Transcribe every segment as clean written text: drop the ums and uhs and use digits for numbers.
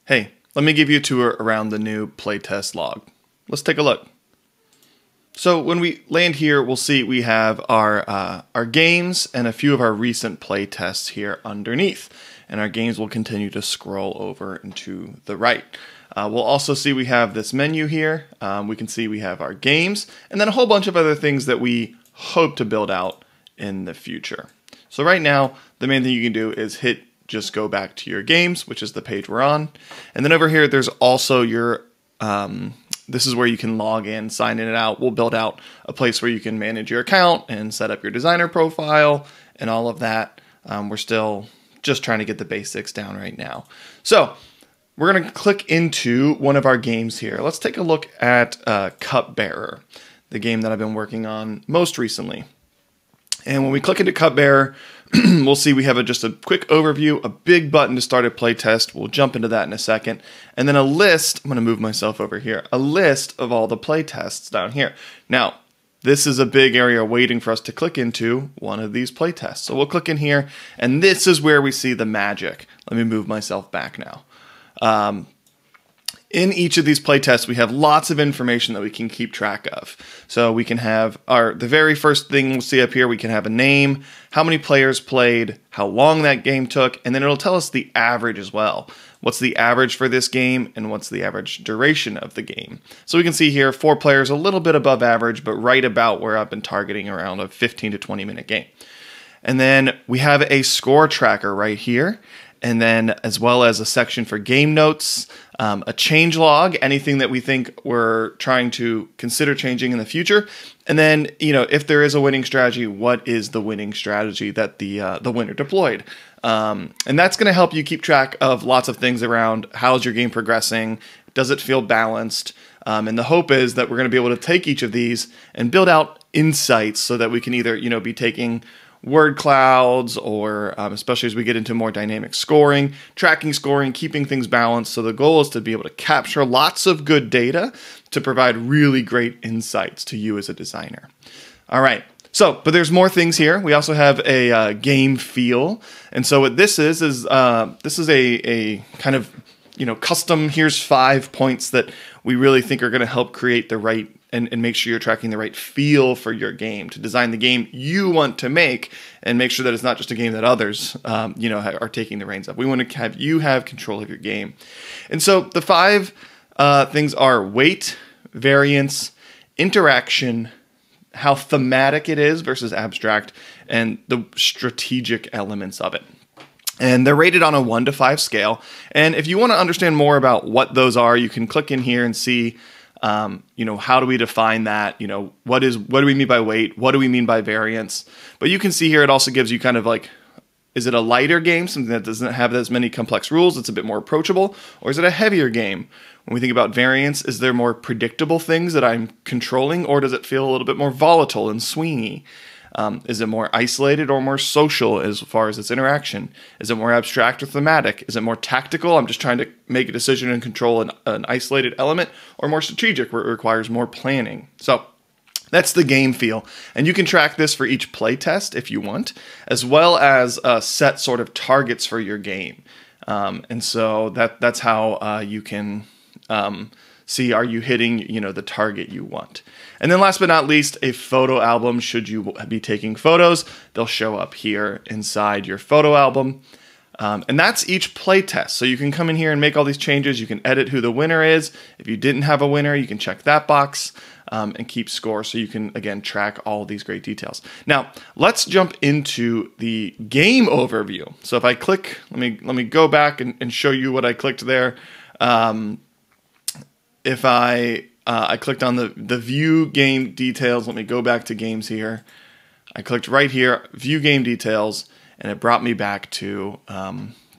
Hey, let me give you a tour around the new playtest log. Let's take a look. So when we land here, we'll see we have our games and a few of our recent playtests here underneath. And our games will continue to scroll over and to the right. We'll also see we have this menu here. We can see we have our games and then a whole bunch of other things that we hope to build out in the future. So right now, the main thing you can do is just go back to your games, which is the page we're on. And then over here, there's also your, this is where you can log in, sign in and out. We'll build out a place where you can manage your account and set up your designer profile and all of that. We're still just trying to get the basics down right now. So we're going to click into one of our games here. Let's take a look at Cupbearer, the game that I've been working on most recently. And when we click into Cupbearer, we'll see we have just a quick overview, a big button to start a playtest. We'll jump into that in a second. And then a list, I'm going to move myself over here, a list of all the playtests down here. Now, this is a big area waiting for us to click into one of these playtests. So we'll click in here, and this is where we see the magic. Let me move myself back now. In each of these playtests, we have lots of information that we can keep track of. So we can have the very first thing we'll see up here, we can have a name, how many players played, how long that game took, and then it'll tell us the average as well. What's the average for this game, and what's the average duration of the game. So we can see here, 4 players, a little bit above average, but right about where I've been targeting around a 15 to 20 minute game. And then we have a score tracker right here. And then as well as a section for game notes, a change log, anything that we think we're trying to consider changing in the future. And then, if there is a winning strategy, what is the winning strategy that the winner deployed? And that's going to help you keep track of lots of things around how's your game progressing, does it feel balanced? And the hope is that we're going to be able to take each of these and build out insights so that we can either, be taking word clouds or especially as we get into more dynamic scoring, tracking scoring, keeping things balanced. So the goal is to be able to capture lots of good data to provide really great insights to you as a designer. All right. So, but there's more things here. We also have a game feel. And so what this is this is a kind of, custom, here's 5 points that we really think are going to help create the right and make sure you're tracking the right feel for your game, to design the game you want to make and make sure that it's not just a game that others, are taking the reins of. We want to have you have control of your game. And so the 5 things are weight, variance, interaction, how thematic it is versus abstract, and the strategic elements of it. And they're rated on a 1 to 5 scale. And if you want to understand more about what those are, you can click in here and see how do we define that? What do we mean by weight? What do we mean by variance? But you can see here, it also gives you kind of like, is it a lighter game, something that doesn't have as many complex rules, it's a bit more approachable? Or is it a heavier game? When we think about variance, is there more predictable things that I'm controlling, or does it feel a little bit more volatile and swingy? Is it more isolated or more social as far as its interaction? Is it more abstract or thematic? Is it more tactical? I'm just trying to make a decision and control an isolated element, or more strategic where it requires more planning? So that's the game feel. And you can track this for each playtest if you want, as well as set sort of targets for your game. And so that's how you can see, are you hitting, the target you want? And then last but not least, a photo album. Should you be taking photos, they'll show up here inside your photo album. And that's each playtest. So you can come in here and make all these changes. You can edit who the winner is. If you didn't have a winner, you can check that box and keep score. So you can, again, track all these great details. Now, let's jump into the game overview. So if I click, let me go back and show you what I clicked there. If I clicked on the view game details, let me go back to games here. I clicked right here, view game details, and it brought me back to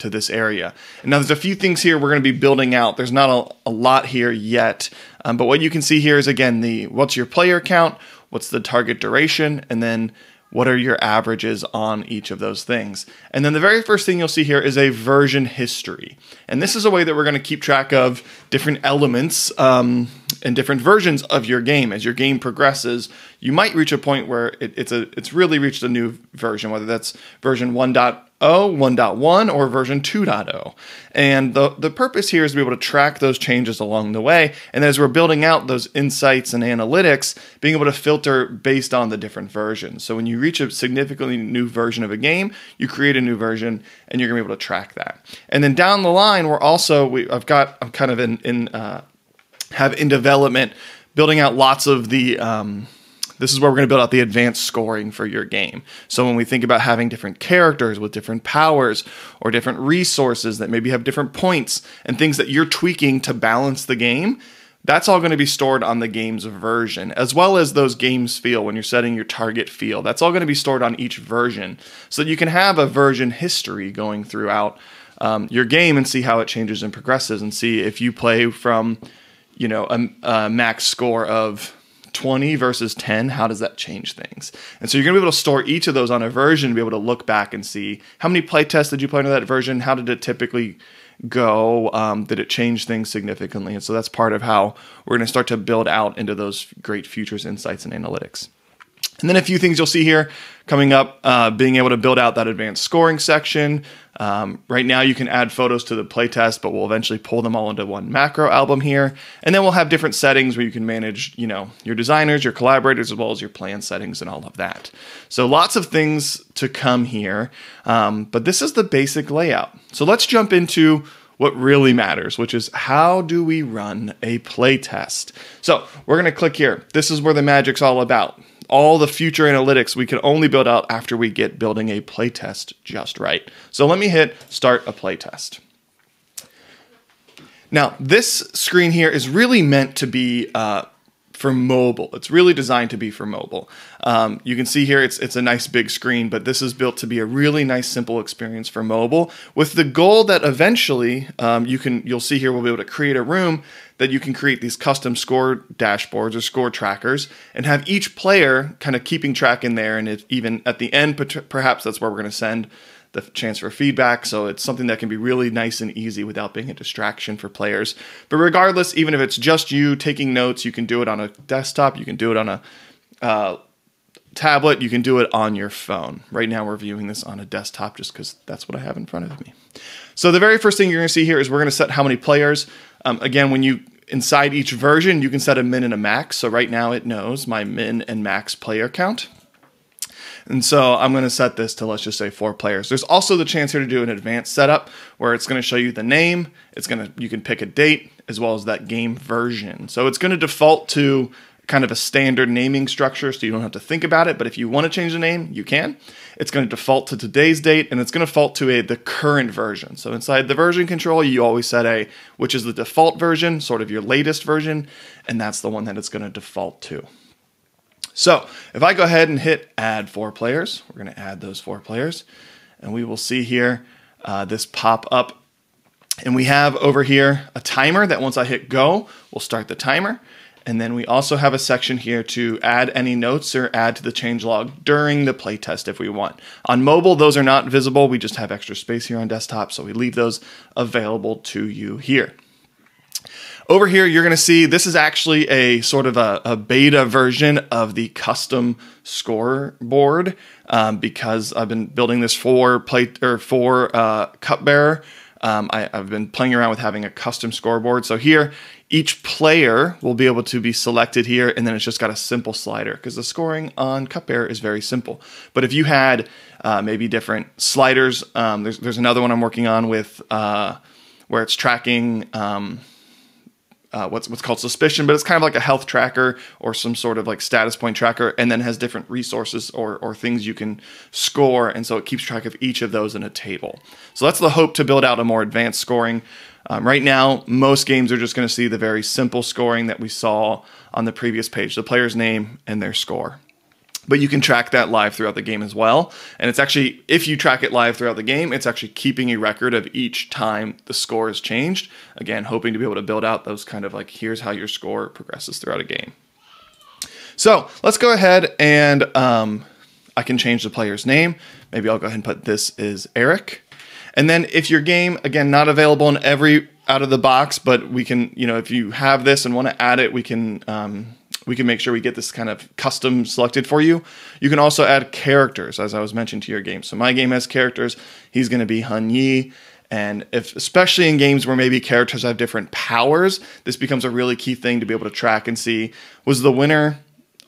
this area. And now there's a few things here we're going to be building out. There's not a lot here yet, but what you can see here is, again, what's your player count, what's the target duration, and then what are your averages on each of those things. And then the very first thing you'll see here is a version history. And this is a way that we're going to keep track of different elements and different versions of your game. As your game progresses, you might reach a point where it's really reached a new version, whether that's version 1.0 1.1, or version 2.0. And the purpose here is to be able to track those changes along the way. And as we're building out those insights and analytics, being able to filter based on the different versions. So when you reach a significantly new version of a game, you create a new version and you're gonna be able to track that. And then down the line, I'm kind of in development, building out lots of the, this is where we're going to build out the advanced scoring for your game. So when we think about having different characters with different powers or different resources that maybe have different points and things that you're tweaking to balance the game, that's all going to be stored on the game's version, as well as those games feel when you're setting your target feel. That's all going to be stored on each version so that you can have a version history going throughout your game and see how it changes and progresses, and see if you play from, you know, a max score of 20 versus 10, how does that change things? And so you're going to be able to store each of those on a version and be able to look back and see how many playtests did you play under that version? How did it typically go? Did it change things significantly? And so that's part of how we're going to start to build out into those great futures, insights, and analytics. And then a few things you'll see here coming up, being able to build out that advanced scoring section. Right now you can add photos to the playtest, but we'll eventually pull them all into one macro album here. And then we'll have different settings where you can manage, you know, your designers, your collaborators, as well as your plan settings and all of that. So lots of things to come here, but this is the basic layout. So let's jump into what really matters, which is how do we run a playtest? So we're going to click here. This is where the magic's all about. All the future analytics we can only build out after we get building a playtest just right. So let me hit start a playtest. Now this screen here is really meant to be for mobile. It's really designed to be for mobile. You can see here it's a nice big screen, but this is built to be a really nice simple experience for mobile, with the goal that eventually you'll see here we'll be able to create a room that you can create these custom score dashboards or score trackers and have each player kind of keeping track in there. And even at the end, perhaps that's where we're going to send the chance for feedback. So it's something that can be really nice and easy without being a distraction for players. But regardless, even if it's just you taking notes, you can do it on a desktop, you can do it on a tablet, you can do it on your phone. Right now we're viewing this on a desktop just because that's what I have in front of me. So the very first thing you're going to see here is we're going to set how many players. Again, when you inside each version, you can set a min and a max. So right now it knows my min and max player count. And so I'm going to set this to, let's just say, 4 players. There's also the chance here to do an advanced setup where it's going to show you the name. You can pick a date as well as that game version. So it's going to default to kind of a standard naming structure, so you don't have to think about it. But if you want to change the name, you can. It's going to default to today's date, and it's going to default to the current version. So inside the version control, you always set which is the default version, sort of your latest version, and that's the one that it's going to default to. So if I go ahead and hit add 4 players, we're going to add those 4 players, and we will see here this pop up. And we have over here a timer that once I hit go, will start the timer. And then we also have a section here to add any notes or add to the changelog during the playtest if we want. On mobile, those are not visible. We just have extra space here on desktop, so we leave those available to you here. Over here, you're going to see this is actually a sort of a beta version of the custom scoreboard because I've been building this for Cupbearer. I've been playing around with having a custom scoreboard. So here, each player will be able to be selected here, and then it's just got a simple slider because the scoring on Cupbearer is very simple. But if you had maybe different sliders, there's another one I'm working on with where it's tracking what's called suspicion, but it's kind of like a health tracker or some sort of like status point tracker, and then has different resources or things you can score, and so it keeps track of each of those in a table. So that's the hope, to build out a more advanced scoring. Right now, most games are just going to see the very simple scoring that we saw on the previous page, the player's name and their score. But you can track that live throughout the game as well. And it's actually, if you track it live throughout the game, it's actually keeping a record of each time the score is changed. Again, hoping to be able to build out those kind of like, here's how your score progresses throughout a game. So let's go ahead and I can change the player's name. Maybe I'll go ahead and put this is Eric. And then if your game, again, not available in every out of the box, but we can, if you have this and want to add it, we can we can make sure we get this kind of custom selected for you. You can also add characters, as I was mentioning to your game. So my game has characters. He's going to be Han Yi. And if, especially in games where maybe characters have different powers, this becomes a really key thing to be able to track and see, was the winner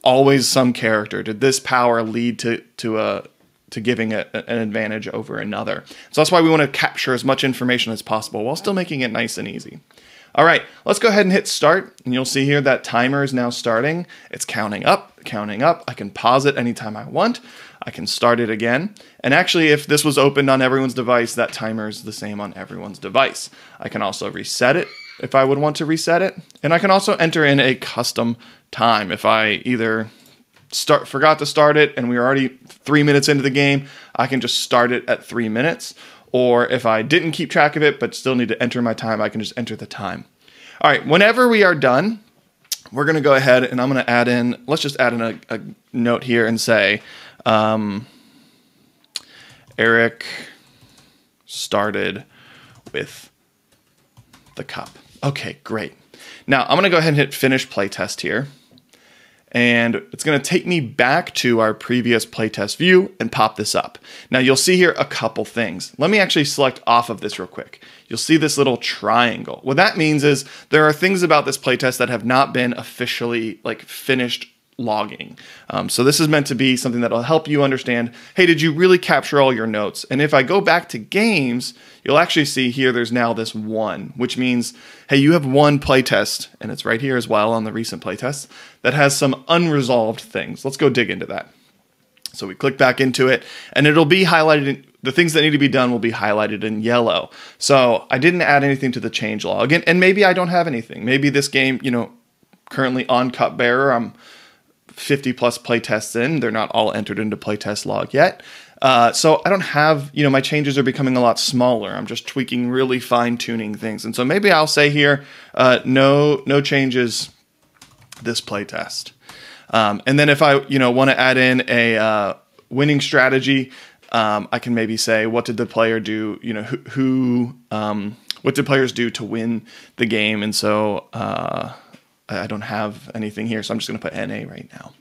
always some character? Did this power lead to giving an advantage over another? So that's why we want to capture as much information as possible while still making it nice and easy. All right, let's go ahead and hit start. And you'll see here that timer is now starting. It's counting up, counting up. I can pause it anytime I want. I can start it again. And actually, if this was opened on everyone's device, that timer is the same on everyone's device. I can also reset it if I would want to reset it. And I can also enter in a custom time. If I either forgot to start it and we were already 3 minutes into the game, I can just start it at 3 minutes. Or if I didn't keep track of it but still need to enter my time, I can just enter the time. All right, whenever we are done, we're going to go ahead and I'm going to add in, let's just add in a note here and say, Eric started with the cup. Okay, great. Now I'm going to go ahead and hit finish playtest here. And it's going to take me back to our previous playtest view and pop this up. Now you'll see here a couple things. Let me actually select off of this real quick. You'll see this little triangle. What that means is there are things about this playtest that have not been officially finished logging. So this is meant to be something that will help you understand, hey, did you really capture all your notes? And if I go back to games, you'll actually see here there's now this 1, which means, hey, you have one playtest, and it's right here as well on the recent playtests, that has some unresolved things. Let's go dig into that. So we click back into it, and it'll be highlighted. The things that need to be done will be highlighted in yellow. So I didn't add anything to the change log, and maybe I don't have anything. Maybe this game, currently on Cupbearer, I'm 50 plus playtests in. They're not all entered into playtest log yet. So I don't have, my changes are becoming a lot smaller. I'm just tweaking, really fine tuning things. And so maybe I'll say here, no changes this playtest. And then if I, want to add in a winning strategy, I can maybe say, what did the player do? What did players do to win the game? And so, I don't have anything here, so I'm just going to put NA right now.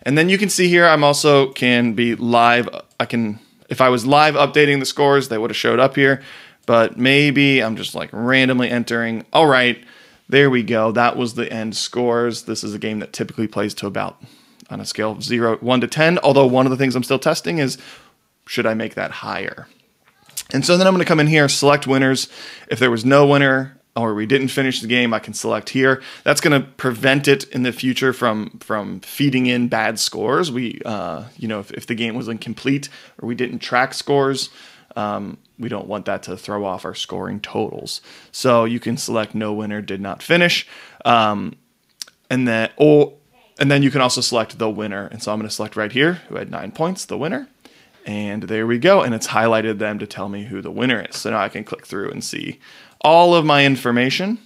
And then you can see here, I'm also can be live. If I was live updating the scores, they would have showed up here. But maybe I'm just randomly entering. All right, there we go. That was the end scores. This is a game that typically plays to about, on a scale of 1 to 10. Although one of the things I'm still testing is, should I make that higher? And so then I'm going to come in here, select winners. If there was no winner, or we didn't finish the game, I can select here. That's going to prevent it in the future from feeding in bad scores. We, if the game was incomplete or we didn't track scores, we don't want that to throw off our scoring totals. So you can select no winner, did not finish, and then you can also select the winner. And so I'm going to select right here, who had 9 points, the winner. And there we go. And it's highlighted them to tell me who the winner is. So now I can click through and see all of my information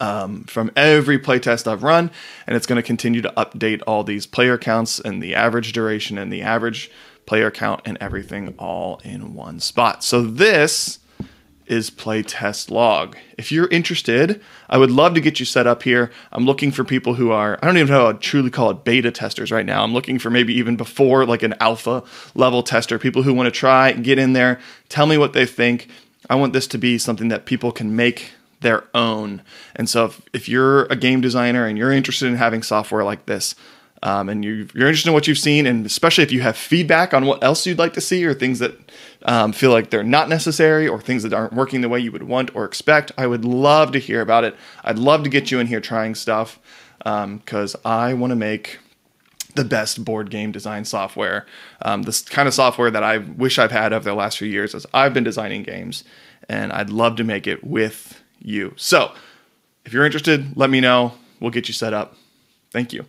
from every playtest I've run, and it's going to continue to update all these player counts and the average duration and the average player count and everything all in one spot. So this is playtest log. If you're interested, I would love to get you set up here. I'm looking for people who are, I don't even know how to truly call it, beta testers right now. I'm looking for maybe even before an alpha level tester, people who want to try and get in there, tell me what they think. I want this to be something that people can make their own. And so if you're a game designer and you're interested in having software like this, and you're interested in what you've seen, and especially if you have feedback on what else you'd like to see or things that feel like they're not necessary or things that aren't working the way you would want or expect, I would love to hear about it. I'd love to get you in here trying stuff because I want to make the best board game design software, this kind of software that I wish I've had over the last few years as I've been designing games, and I'd love to make it with you. So if you're interested, let me know. We'll get you set up. Thank you.